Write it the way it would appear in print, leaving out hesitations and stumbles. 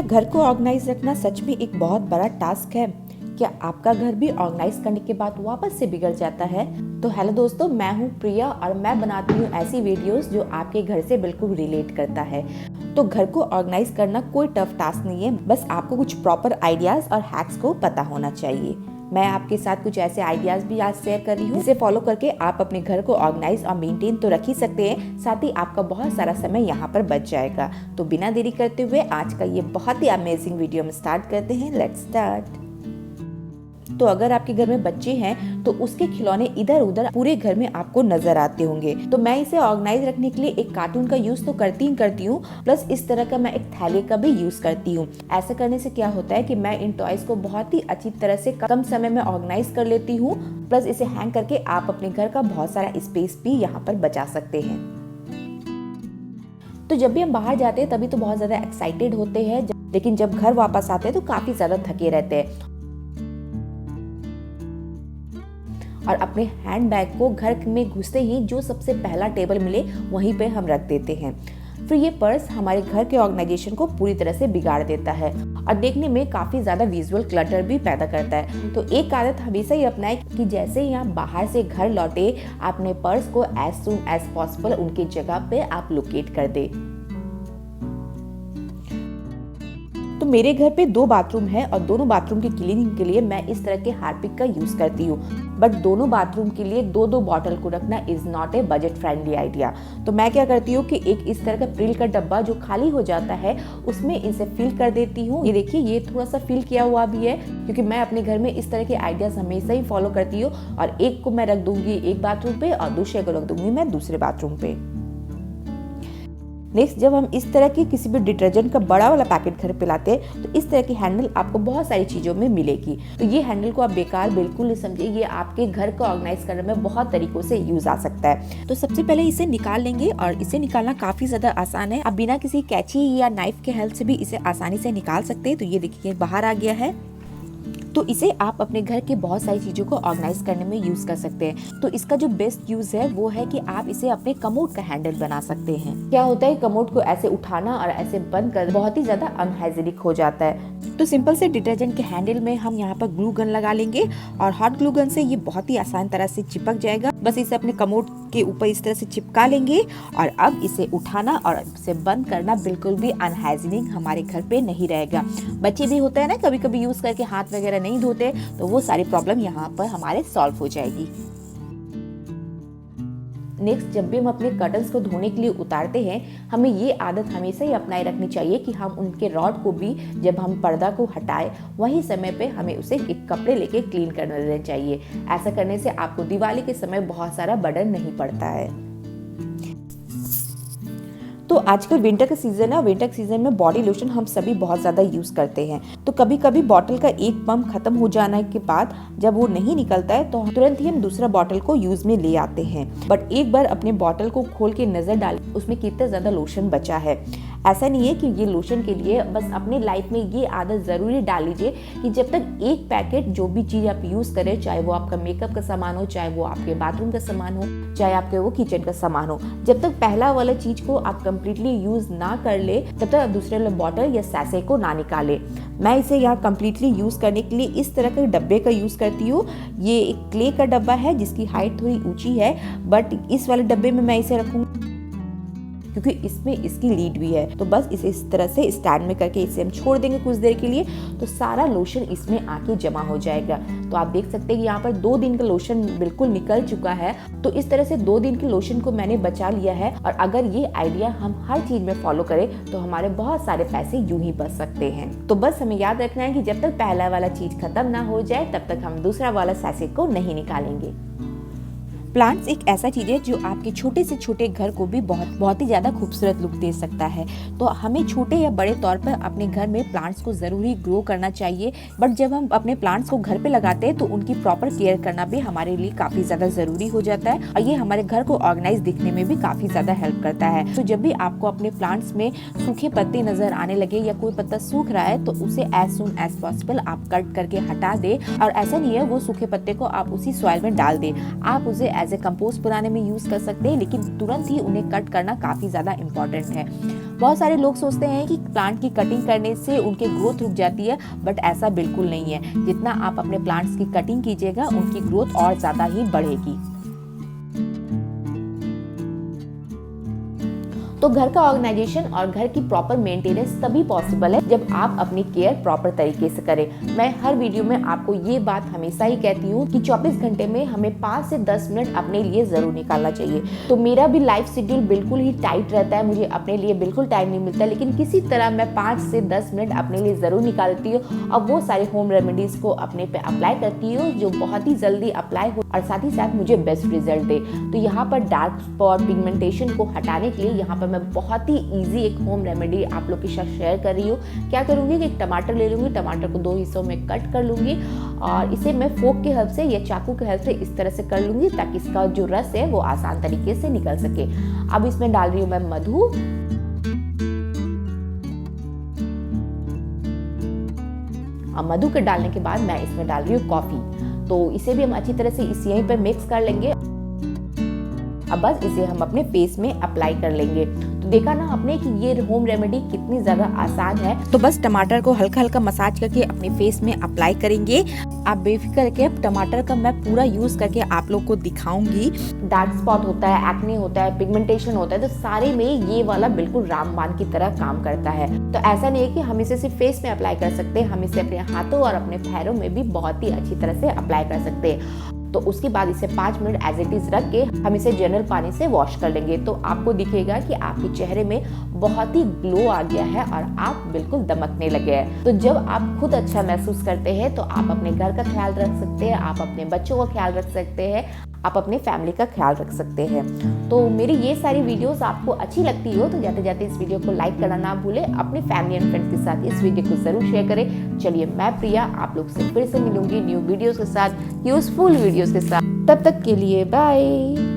घर को ऑर्गेनाइज रखना सच में एक बहुत बड़ा टास्क है? क्या आपका घर भी ऑर्गेनाइज करने के बाद वापस से बिगड़ जाता है? तो हेलो दोस्तों, मैं हूँ प्रिया और मैं बनाती हूँ ऐसी वीडियोस जो आपके घर से बिल्कुल रिलेट करता है। तो घर को ऑर्गेनाइज करना कोई टफ टास्क नहीं है, बस आपको कुछ प्रॉपर आइडियाज और हैक्स को पता होना चाहिए। मैं आपके साथ कुछ ऐसे आइडियाज भी आज शेयर कर रही हूँ जिसे फॉलो करके आप अपने घर को ऑर्गेनाइज और मेंटेन तो रख ही सकते हैं, साथ ही आपका बहुत सारा समय यहाँ पर बच जाएगा। तो बिना देरी करते हुए आज का ये बहुत ही अमेजिंग वीडियो में स्टार्ट करते हैं। Let's start. तो अगर आपके घर में बच्चे हैं तो उसके खिलौने इधर उधर पूरे घर में आपको नजर आते होंगे। तो मैं इसे ऑर्गेनाइज रखने के लिए एक कार्टून का यूज तो करती हूँ, प्लस इस तरह का मैं एक थैले का भी यूज करती हूँ। ऐसा करने से क्या होता है कि मैं इन टॉयज को बहुत ही अच्छी तरह से कम समय में ऑर्गेनाइज कर लेती हूँ, प्लस इसे हैंग करके आप अपने घर का बहुत सारा स्पेस भी यहाँ पर बचा सकते हैं। तो जब भी हम बाहर जाते हैं तभी तो बहुत ज्यादा एक्साइटेड होते हैं, लेकिन जब घर वापस आते हैं तो काफी ज्यादा थके रहते हैं और अपने हैंड बैग को घर में घुसते ही जो सबसे पहला टेबल मिले वहीं पे हम रख देते हैं। फिर ये पर्स हमारे घर के ऑर्गेनाइजेशन को पूरी तरह से बिगाड़ देता है और देखने में काफी ज्यादा विजुअल क्लटर भी पैदा करता है। तो एक आदत हमेशा ही अपनाएं कि जैसे ही आप बाहर से घर लौटे, अपने पर्स को एज सून एज पॉसिबल उनकी जगह पे आप लोकेट कर दे। तो मेरे घर पे 2 बाथरूम है और दोनों बाथरूम की क्लीनिंग के लिए मैं इस तरह के हार्पिक का यूज करती हूँ, बट दोनों बाथरूम के लिए 2-2 बॉटल को रखना is not a budget friendly idea. तो मैं क्या करती हूँ कि एक इस तरह का प्रिल का डब्बा जो खाली हो जाता है उसमें इसे फिल कर देती हूँ। ये देखिए, ये थोड़ा सा फिल किया हुआ भी है क्योंकि मैं अपने घर में इस तरह के आइडियाज हमेशा ही फॉलो करती हूँ। और एक को मैं रख दूंगी एक बाथरूम पे और दूसरे को रख दूंगी मैं दूसरे बाथरूम पे। नेक्स्ट, जब हम इस तरह की किसी भी डिटर्जेंट का बड़ा वाला पैकेट घर पे लाते हैं तो इस तरह की हैंडल आपको बहुत सारी चीजों में मिलेगी। तो ये हैंडल को आप बेकार बिल्कुल नहीं समझिए, ये आपके घर को ऑर्गेनाइज करने में बहुत तरीकों से यूज आ सकता है। तो सबसे पहले इसे निकाल लेंगे और इसे निकालना काफी ज्यादा आसान है। आप बिना किसी कैंची या नाइफ के हेल्प से भी इसे आसानी से निकाल सकते हैं। तो ये देखिए बाहर आ गया है। तो इसे आप अपने घर के बहुत सारी चीजों को ऑर्गेनाइज करने में यूज कर सकते हैं। तो इसका जो बेस्ट यूज है वो है कि आप इसे अपने कमोड का हैंडल बना सकते हैं। क्या होता है, कमोड को ऐसे उठाना और ऐसे बंद कर बहुत ही ज्यादा अनहाइजीनिक हो जाता है। तो सिंपल से डिटर्जेंट के हैंडल में हम यहाँ पर ग्लू गन लगा लेंगे और हॉट ग्लू गन से ये बहुत ही आसान तरह से चिपक जाएगा। बस इसे अपने कमोड के ऊपर इस तरह से चिपका लेंगे और अब इसे उठाना और इसे बंद करना बिल्कुल भी अनहाइजीनिक हमारे घर पे नहीं रहेगा। बच्चे भी होता है ना, कभी कभी यूज करके हाथ वगैरह नहीं धोते, तो वो सारी प्रॉब्लम यहाँ पर हमारे सॉल्व हो जाएगी। नेक्स्ट, जब भी हम अपने कर्टन्स को धोने के लिए उतारते हैं, हमें ये आदत हमेशा ही अपनाए रखनी चाहिए कि हम उनके रॉड को भी जब हम पर्दा को हटाए वही समय पे हमें उसे एक कपड़े लेके क्लीन कर देना चाहिए। ऐसा करने से आपको दिवाली के समय बहुत सारा बर्डन नहीं पड़ता है। तो आजकल विंटर का सीजन है, विंटर के सीजन में बॉडी लोशन हम सभी बहुत ज्यादा यूज करते हैं। तो कभी कभी बॉटल का एक पंप खत्म हो जाने के बाद जब वो नहीं निकलता है तो तुरंत ही हम दूसरा बॉटल को यूज में ले आते हैं। बट एक बार अपने बॉटल को खोल के नजर डाल उसमें कितना ज्यादा लोशन बचा है। ऐसा नहीं है कि ये लोशन के लिए, बस अपनी लाइफ में ये आदत जरूरी डाल लीजिए कि जब तक एक पैकेट जो भी चीज आप यूज करें, चाहे वो आपका मेकअप का सामान हो, चाहे वो आपके बाथरूम का सामान हो, चाहे आपके वो किचन का सामान हो, जब तक पहला वाला चीज को आप कंप्लीटली यूज ना कर ले तब तक आप दूसरे वाले बॉटल या सैसे को ना निकाले। मैं इसे यहाँ कंप्लीटली यूज करने के लिए इस तरह के डब्बे का यूज करती हूँ। ये एक क्ले का डब्बा है जिसकी हाइट थोड़ी ऊंची है, बट इस वाले डब्बे में मैं इसे रखूंगी क्योंकि इसमें इसकी लीड भी है। तो बस इसे इस तरह से स्टैंड में करके इसे हम छोड़ देंगे कुछ देर के लिए, तो सारा लोशन इसमें आके जमा हो जाएगा। तो आप देख सकते हैं कि यहाँ पर 2 दिन का लोशन बिल्कुल निकल चुका है। तो इस तरह से 2 दिन के लोशन को मैंने बचा लिया है और अगर ये आइडिया हम हर चीज में फॉलो करें तो हमारे बहुत सारे पैसे यूं ही बच सकते हैं। तो बस हमें याद रखना है कि जब तक पहला वाला चीज खत्म ना हो जाए तब तक हम दूसरा वाला सैसे को नहीं निकालेंगे। प्लांट्स एक ऐसा चीज है जो आपके छोटे से छोटे घर को भी बहुत ही ज्यादा खूबसूरत लुक दे सकता है। तो हमें छोटे या बड़े तौर पर अपने घर में प्लांट्स को जरूरी ग्रो करना चाहिए, बट जब हम अपने प्लांट्स को घर पे लगाते हैं तो उनकी प्रॉपर केयर करना भी हमारे लिए काफी ज्यादा जरूरी हो जाता है और ये हमारे घर को ऑर्गेनाइज दिखने में भी काफी ज्यादा हेल्प करता है। तो जब भी आपको अपने प्लांट्स में सूखे पत्ते नजर आने लगे या कोई पत्ता सूख रहा है तो उसे एज सून एज पॉसिबल आप कट करके हटा दे। और ऐसा नहीं है वो सूखे पत्ते को आप उसी सॉइल में डाल दे, आप उसे एज ए कंपोस्ट बनाने में यूज़ कर सकते हैं, लेकिन तुरंत ही उन्हें कट करना काफ़ी ज़्यादा इम्पॉर्टेंट है। बहुत सारे लोग सोचते हैं कि प्लांट की कटिंग करने से उनके ग्रोथ रुक जाती है, बट ऐसा बिल्कुल नहीं है। जितना आप अपने प्लांट्स की कटिंग कीजिएगा उनकी ग्रोथ और ज़्यादा ही बढ़ेगी। तो घर का ऑर्गेनाइजेशन और घर की प्रॉपर मेंटेनेंस तभी पॉसिबल है जब आप अपनी केयर प्रॉपर तरीके से करें। मैं हर वीडियो में आपको ये बात हमेशा ही कहती हूँ कि 24 घंटे में हमें 5 से 10 मिनट अपने लिए ज़रूर निकालना चाहिए। तो मेरा भी लाइफ शेड्यूल बिल्कुल ही टाइट रहता है, मुझे अपने लिए बिल्कुल टाइम नहीं मिलता, लेकिन किसी तरह मैं 5 से 10 मिनट अपने लिए ज़रूर निकालती हूँ और वो सारे होम रेमेडीज़ को अपने पे अप्लाई करती हूँ जो बहुत ही जल्दी अप्लाई हो और साथ ही साथ मुझे बेस्ट रिजल्ट दे। तो यहाँ पर डार्क स्पॉट पिगमेंटेशन को हटाने के लिए यहाँ पर मैं बहुत ही इजी एक होम रेमेडी आप लोग के साथ शेयर कर रही हूँ। क्या करूँगी कि एक टमाटर ले लूँगी, टमाटर को 2 हिस्सों में कट कर लूँगी और इसे मैं फोक के हेल्प से या चाकू के हेल्प से इस तरह से कर लूँगी ताकि इसका जो रस है वो आसान तरीके से निकल सके। अब इसमें डाल रही हूँ मैं मधु और मधु के डालने के बाद मैं इसमें डाल रही हूँ कॉफ़ी। तो इसे भी हम अच्छी तरह से इस यहीं पर मिक्स कर लेंगे। अब बस इसे हम अपने फेस में अप्लाई कर लेंगे। तो देखा ना आपने कि ये होम रेमेडी कितनी ज़्यादा आसान है। तो बस टमाटर को हल्का हल्का मसाज करके अपने फेस में अप्लाई करेंगे। आप बेफिक्र के टमाटर का मैं पूरा यूज़ करके आप लोग को दिखाऊंगी। डार्क स्पॉट होता है, एक्ने होता है, पिगमेंटेशन होता है, तो सारे में ये वाला बिल्कुल रामबाण की तरह काम करता है। तो ऐसा नहीं है कि हम इसे सिर्फ फेस में अप्लाई कर सकते हैं, हम इसे अपने हाथों और अपने पैरों में भी बहुत ही अच्छी तरह से अप्लाई कर सकते हैं। तो उसके बाद इसे 5 मिनट एज इट इज रख के हम इसे जनरल पानी से वॉश कर लेंगे। तो आपको दिखेगा कि आपके चेहरे में बहुत ही ग्लो आ गया है और आप बिल्कुल दमकने लगे हैं। तो जब आप खुद अच्छा महसूस करते हैं तो आप अपने घर का ख्याल रख सकते हैं, आप अपने बच्चों का ख्याल रख सकते हैं, आप अपने फैमिली का ख्याल रख सकते हैं। तो मेरी ये सारी वीडियोस आपको अच्छी लगती हो तो जाते जाते इस वीडियो को लाइक करना ना भूलें, अपने फैमिली एंड फ्रेंड्स के साथ इस वीडियो को जरूर शेयर करें। चलिए, मैं प्रिया आप लोग से फिर से मिलूंगी न्यू वीडियोस के साथ, यूजफुल वीडियोस के साथ। तब तक के लिए बाय।